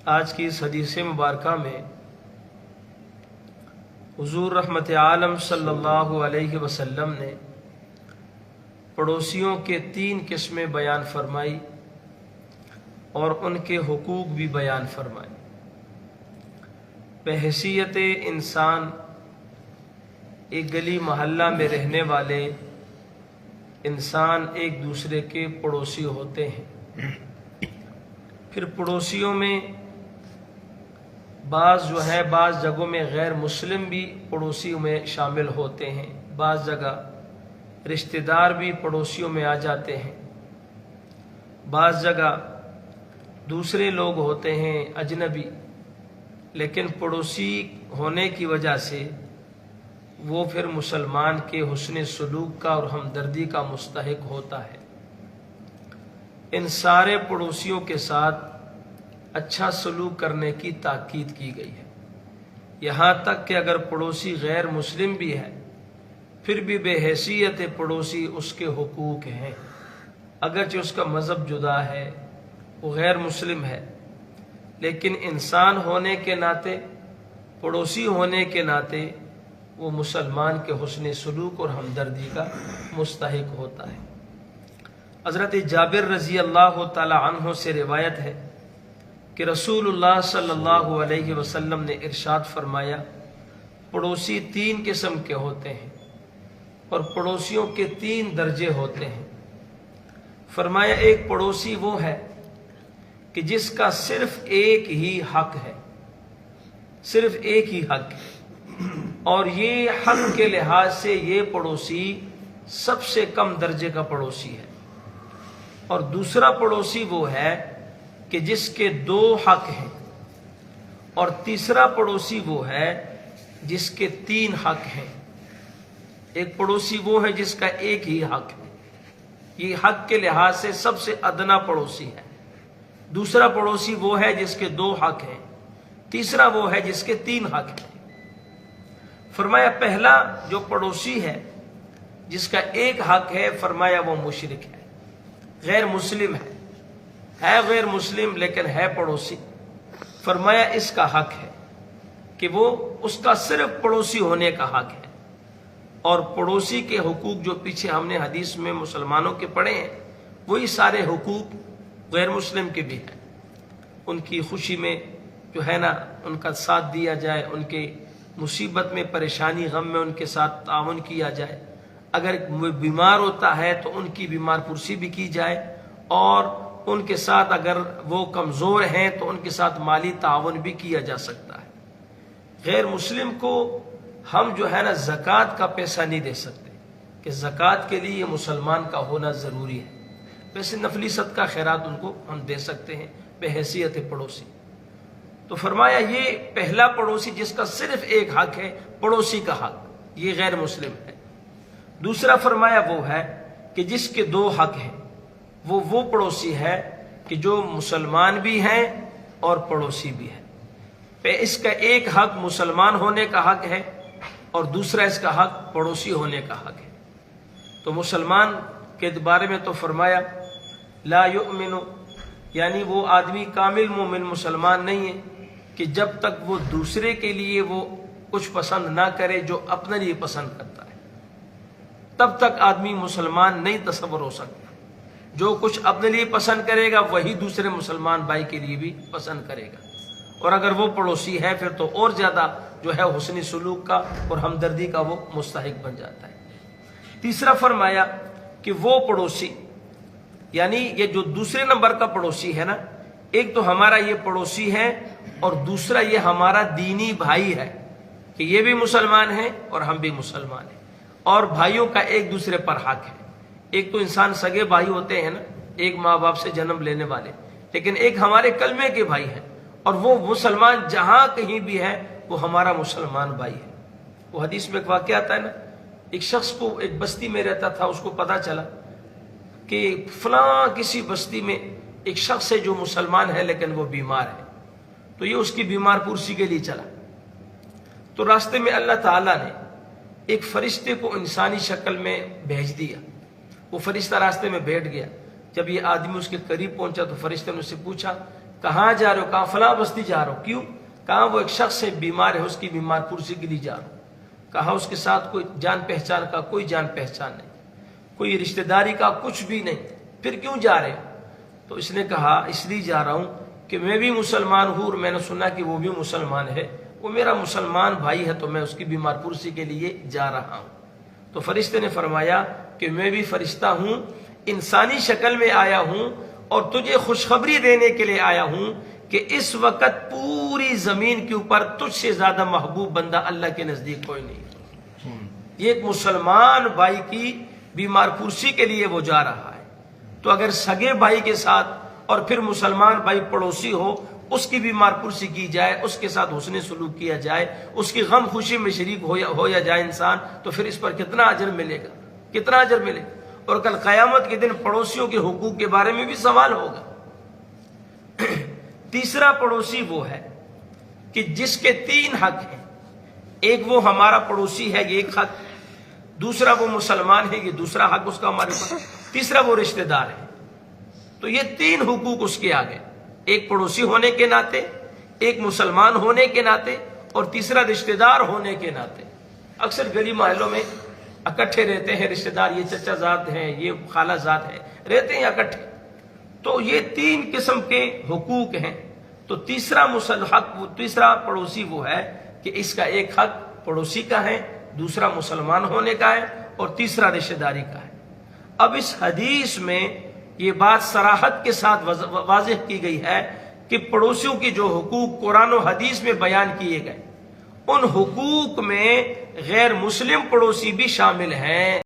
آج کی اس حدیث مبارکہ میں حضور رحمت عالم صلی اللہ علیہ وسلم نے پڑوسیوں کے 3 قسمیں بیان فرمائی اور ان کے حقوق بھی بیان فرمائے۔ بحیثیت انسان ایک گلی محلہ میں رہنے والے انسان ایک دوسرے کے پڑوسی ہوتے ہیں۔ پھر پڑوسیوں میں بعض جگہوں میں غیر مسلم بھی پڑوسیوں میں شامل ہوتے ہیں، بعض جگہ رشتہ دار بھی پڑوسیوں میں آ جاتے ہیں، بعض جگہ دوسرے لوگ ہوتے ہیں اجنبی، لیکن پڑوسی ہونے کی وجہ سے وہ پھر مسلمان کے حسن سلوک کا اور ہمدردی کا مستحق ہوتا ہے۔ ان سارے پڑوسیوں کے ساتھ اچھا سلوک کرنے کی تاکید کی گئی ہے، یہاں تک کہ اگر پڑوسی غیر مسلم بھی ہے پھر بھی بے حیثیت پڑوسی اس کے حقوق ہیں، اگرچہ اس کا مذہب جدا ہے، وہ غیر مسلم ہے، لیکن انسان ہونے کے ناطے، پڑوسی ہونے کے ناطے وہ مسلمان کے حسن سلوک اور ہمدردی کا مستحق ہوتا ہے۔ حضرت جابر رضی اللہ تعالی عنہ سے روایت ہے کہ رسول اللہ صلی اللہ علیہ وسلم نے ارشاد فرمایا، پڑوسی 3 قسم کے ہوتے ہیں اور پڑوسیوں کے 3 درجے ہوتے ہیں۔ فرمایا ایک پڑوسی وہ ہے کہ جس کا صرف ایک ہی حق ہے، صرف ایک ہی حق ہے، اور یہ حق کے لحاظ سے یہ پڑوسی سب سے کم درجے کا پڑوسی ہے۔ اور دوسرا پڑوسی وہ ہے کہ جس کے 2 حق ہیں، اور تیسرا پڑوسی وہ ہے جس کے 3 حق ہیں۔ ایک پڑوسی وہ ہے جس کا ایک ہی حق ہے، یہ حق کے لحاظ سے سب سے ادنا پڑوسی ہے۔ دوسرا پڑوسی وہ ہے جس کے 2 حق ہیں، تیسرا وہ ہے جس کے 3 حق ہیں۔ فرمایا پہلا جو پڑوسی ہے جس کا ایک حق ہے، فرمایا وہ مشرک ہے، غیر مسلم ہے غیر مسلم لیکن ہے پڑوسی۔ فرمایا اس کا حق ہے کہ وہ اس کا صرف پڑوسی ہونے کا حق ہے، اور پڑوسی کے حقوق جو پیچھے ہم نے حدیث میں مسلمانوں کے پڑھے ہیں وہی سارے حقوق غیر مسلم کے بھی ہیں۔ ان کی خوشی میں جو ہے نا ان کا ساتھ دیا جائے، ان کے مصیبت میں، پریشانی، غم میں ان کے ساتھ تعاون کیا جائے، اگر وہ بیمار ہوتا ہے تو ان کی بیمار پرسی بھی کی جائے، اور ان کے ساتھ اگر وہ کمزور ہیں تو ان کے ساتھ مالی تعاون بھی کیا جا سکتا ہے۔ غیر مسلم کو ہم جو ہے نا زکوٰۃ کا پیسہ نہیں دے سکتے کہ زکوٰۃ کے لیے مسلمان کا ہونا ضروری ہے، ویسے نفلی صدقہ خیرات ان کو ہم دے سکتے ہیں بحیثیت پڑوسی۔ تو فرمایا یہ پہلا پڑوسی جس کا صرف ایک حق ہے، پڑوسی کا حق، یہ غیر مسلم ہے۔ دوسرا فرمایا وہ ہے کہ جس کے 2 حق ہیں، وہ پڑوسی ہے کہ جو مسلمان بھی ہیں اور پڑوسی بھی ہے۔ اس کا ایک حق مسلمان ہونے کا حق ہے اور دوسرا اس کا حق پڑوسی ہونے کا حق ہے۔ تو مسلمان کے بارے میں تو فرمایا لا یؤمن، یعنی وہ آدمی کامل مومن مسلمان نہیں ہے کہ جب تک وہ دوسرے کے لیے وہ کچھ پسند نہ کرے جو اپنے لیے پسند کرتا ہے، تب تک آدمی مسلمان نہیں تصور ہو سکتا۔ جو کچھ اپنے لیے پسند کرے گا وہی دوسرے مسلمان بھائی کے لیے بھی پسند کرے گا، اور اگر وہ پڑوسی ہے پھر تو اور زیادہ جو ہے حسن سلوک کا اور ہمدردی کا وہ مستحق بن جاتا ہے۔ تیسرا فرمایا کہ وہ پڑوسی، یعنی یہ جو دوسرے نمبر کا پڑوسی ہے نا، ایک تو ہمارا یہ پڑوسی ہے اور دوسرا یہ ہمارا دینی بھائی ہے کہ یہ بھی مسلمان ہیں اور ہم بھی مسلمان ہیں، اور بھائیوں کا ایک دوسرے پر حق ہے۔ ایک تو انسان سگے بھائی ہوتے ہیں نا، ایک ماں باپ سے جنم لینے والے، لیکن ایک ہمارے کلمے کے بھائی ہیں، اور وہ مسلمان جہاں کہیں بھی ہے وہ ہمارا مسلمان بھائی ہے۔ وہ حدیث میں ایک واقعہ آتا ہے نا، ایک شخص کو ایک بستی میں رہتا تھا، اس کو پتا چلا کہ فلاں کسی بستی میں ایک شخص ہے جو مسلمان ہے لیکن وہ بیمار ہے، تو یہ اس کی بیمار پرسی کے لیے چلا۔ تو راستے میں اللہ تعالیٰ نے ایک فرشتے کو انسانی شکل میں بھیج دیا، وہ فرشتہ راستے میں بیٹھ گیا۔ جب یہ آدمی اس کے قریب پہنچا تو فرشتے نے اس سے پوچھا کہاں جا رہے ہو؟ کہاں فلاں بستی جا رہا ہو۔ کیوں؟ کہاں وہ ایک شخص ہے بیمار ہے، اس کی بیمار پرسی کے لیے جا رہا ہوں۔ کہاں اس کے ساتھ کوئی جان پہچان کا کوئی جان پہچان نہیں، کوئی رشتہ داری کا کچھ بھی نہیں، پھر کیوں جا رہے ہو؟ تو اس نے کہا اس لیے جا رہا ہوں کہ میں بھی مسلمان ہوں اور میں نے سنا کہ وہ بھی مسلمان ہے، وہ میرا مسلمان بھائی ہے، تو میں اس کی بیمار پرسی کے لیے جا رہا ہوں۔ تو فرشتے نے فرمایا کہ میں بھی فرشتہ ہوں، انسانی شکل میں آیا ہوں اور تجھے خوشخبری دینے کے لیے آیا ہوں کہ اس وقت پوری زمین کے اوپر تجھ سے زیادہ محبوب بندہ اللہ کے نزدیک کوئی نہیں۔ یہ ایک مسلمان بھائی کی بیمار پرسی کے لیے وہ جا رہا ہے۔ تو اگر سگے بھائی کے ساتھ اور پھر مسلمان بھائی پڑوسی ہو، اس کی بیمار پرسی کی جائے، اس کے ساتھ حسن سلوک کیا جائے، اس کی غم خوشی میں شریک ہو یا جائے انسان، تو پھر اس پر کتنا اجر ملے گا، کتنا اجر ملے گا۔ اور کل قیامت کے دن پڑوسیوں کے حقوق کے بارے میں بھی سوال ہوگا۔ تیسرا پڑوسی وہ ہے کہ جس کے 3 حق ہیں، ایک وہ ہمارا پڑوسی ہے، یہ ایک حق، دوسرا وہ مسلمان ہے، یہ دوسرا حق اس کا ہمارے پاس، تیسرا وہ رشتہ دار ہے۔ تو یہ 3 حقوق اس کے آگے، ایک پڑوسی ہونے کے ناطے، ایک مسلمان ہونے کے ناطے، اور تیسرا رشتہ دار ہونے کے ناطے۔ اکثر گلی محلوں میں اکٹھے رہتے ہیں رشتہ دار، یہ چچا زاد ہیں، یہ خالہ زاد ہیں، رہتے ہیں اکٹھے۔ تو یہ 3 قسم کے حقوق ہیں۔ تو تیسرا پڑوسی وہ ہے کہ اس کا ایک حق پڑوسی کا ہے، دوسرا مسلمان ہونے کا ہے، اور تیسرا رشتہ داری کا ہے۔ اب اس حدیث میں یہ بات صراحت کے ساتھ واضح کی گئی ہے کہ پڑوسیوں کی جو حقوق قرآن و حدیث میں بیان کیے گئے، ان حقوق میں غیر مسلم پڑوسی بھی شامل ہیں۔